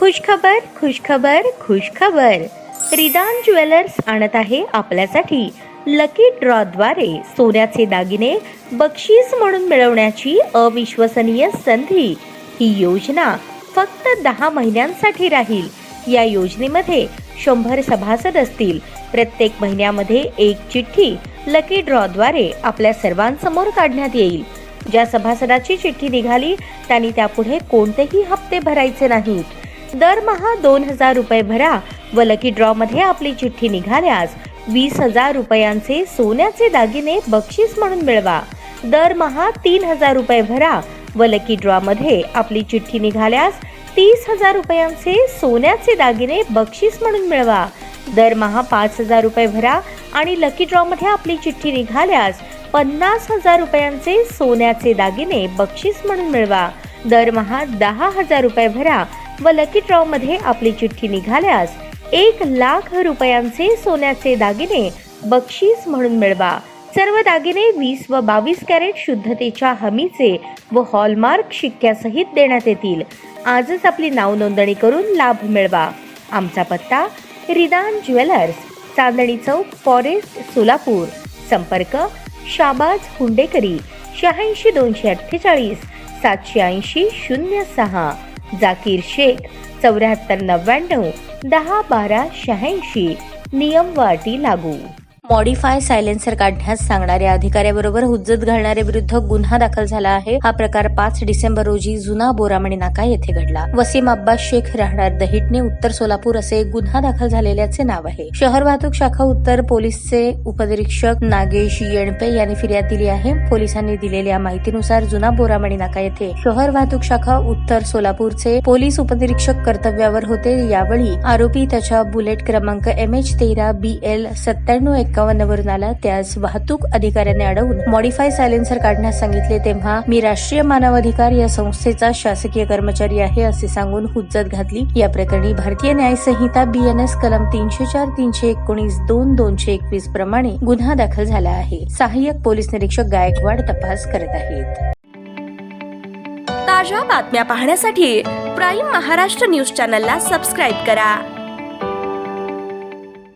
खुशखबर खुशखबर खुशखबर. रिदान jewellers आणत आहे आपल्यासाठी लकी ड्रॉद्वारे सोन्याचे दागिने बक्षीस म्हणून मिळवण्याची अविश्वसनीय संधी. ही योजना फक्त 10 महिन्यांसाठी राहील. या योजनेमध्ये 100 सभासद असतील. प्रत्येक महिन्यामध्ये एक चिठ्ठी लकी ड्रॉद्वारे आपल्या सर्वांसमोर काढण्यात येईल. ज्या सभासदाची चिठ्ठी निघाली त्यांनी त्यापुढे कोणतेही हप्ते भरायचे नाहीत. दरमहा 2000 रुपये भरा व लकी ड्रॉ मध्ये आपली चिठ्ठी निघाल्यास 20,000 रुपयांचे सोन्याचे दागिने बक्षीस म्हणून मिळवा. दरमहा 3000 रुपये भरा व लकी ड्रॉ मध्ये आपली चिठ्ठी निघाल्यास 30,000 रुपयांचे सोन्याचे दागिने बक्षीस म्हणून मिळवा. दरमहा 5,000 रुपये भरा आणि लकी ड्रॉ मध्ये आपली चिठ्ठी निघाल्यास 50,000 रुपयांचे सोन्याचे दागिने बक्षीस म्हणून मिळवा. दरमहा 10,000 रुपये भरा व लकी ड्रॉ मध्ये आपली चिठ्ठी निघाल्यास 1,00,000 रुपयांचे सोन्याचे दागिने बक्षीस म्हणून मिळवा. सर्व दागिने 20 व 22 कॅरेट शुद्धतेच्या हमीचे व हॉलमार्क शिक्क्यासहित देण्यात येतील. आजच आपली नाव नोंदणी करून लाभ मिळवा. आमचा पत्ता रिदान ज्वेलर्स, चांदणी चौक, फॉरेस्ट, सोलापूर. संपर्क शाबाज हुंडेकरी 86 248 780 06. जाकीर शेख 74 99 10 12 86. नियम व अटी लागू. मॉडिफाय सायलेन्सर काढण्यास सांगणाऱ्या अधिकाऱ्याबरोबर हुज्जत घालणाऱ्या विरुद्ध गुन्हा दाखल झाला आहे. हा प्रकार 5 डिसेंबर रोजी जुना बोरामणी नाका येथे घडला. वसीम अब्बास शेख राहणार दहिटणे, उत्तर सोलापूर असे गुन्हा दाखल झालेल्याचे नाव आहे. शहर वाहतूक शाखा उत्तर पोलीसचे उपनिरीक्षक नागेश येणपे यांनी फिर्याद दिली आहे. पोलिसांनी दिलेल्या माहितीनुसार जुना बोरामणी नाका येथे शहर वाहतूक शाखा उत्तर सोलापूरचे पोलीस उपनिरीक्षक कर्तव्यावर होते. यावेळी आरोपी त्याच्या बुलेट क्रमांक MH13 BL 9751 वरून आला. त्यास वाहतूक अधिकाऱ्याने अडवून मॉडिफाय सायलेन्सर काढण्यास सांगितले. तेव्हा मी राष्ट्रीय मानवाधिकार या संस्थेचा शासकीय कर्मचारी आहे असे सांगून हुज्जत घातली. या प्रकरणी भारतीय न्याय संहिता BNS कलम 304, 319, 2, 221 प्रमाणे गुन्हा दाखल झाला आहे. सहाय्यक पोलीस निरीक्षक गायकवाड तपास करत आहेत. ताज्या बातम्या पाहण्यासाठी प्राईम महाराष्ट्र न्यूज चॅनलला सबस्क्राईब करा.